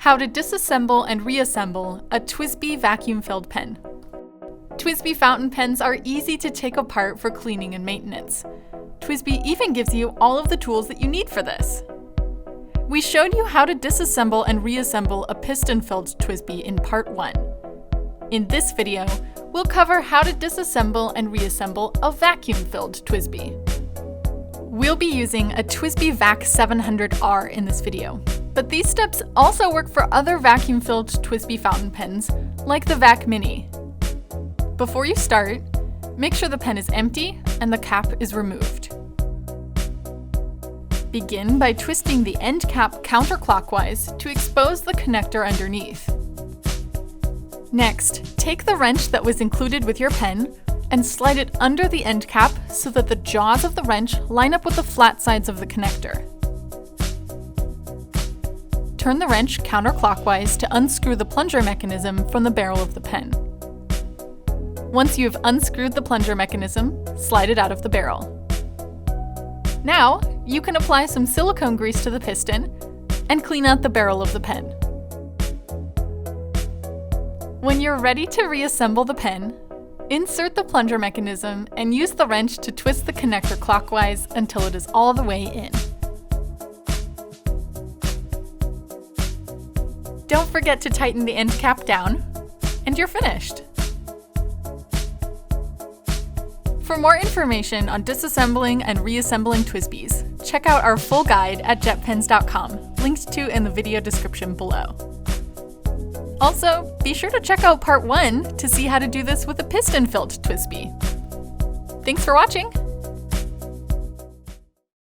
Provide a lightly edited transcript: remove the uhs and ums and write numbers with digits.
How to disassemble and reassemble a TWSBI vacuum-filled pen. TWSBI fountain pens are easy to take apart for cleaning and maintenance. TWSBI even gives you all of the tools that you need for this. We showed you how to disassemble and reassemble a piston-filled TWSBI in part 1. In this video, we'll cover how to disassemble and reassemble a vacuum-filled TWSBI. We'll be using a TWSBI Vac 700R in this video, but these steps also work for other vacuum-filled TWSBI fountain pens, like the Vac Mini. Before you start, make sure the pen is empty and the cap is removed. Begin by twisting the end cap counterclockwise to expose the connector underneath. Next, take the wrench that was included with your pen and slide it under the end cap so that the jaws of the wrench line up with the flat sides of the connector. Turn the wrench counterclockwise to unscrew the plunger mechanism from the barrel of the pen. Once you have unscrewed the plunger mechanism, slide it out of the barrel. Now, you can apply some silicone grease to the piston and clean out the barrel of the pen. When you're ready to reassemble the pen, insert the plunger mechanism and use the wrench to twist the connector clockwise until it is all the way in. Don't forget to tighten the end cap down, and you're finished. For more information on disassembling and reassembling TWSBIs, check out our full guide at JetPens.com, linked to in the video description below. Also, be sure to check out part 1 to see how to do this with a piston-filled TWSBI. Thanks for watching!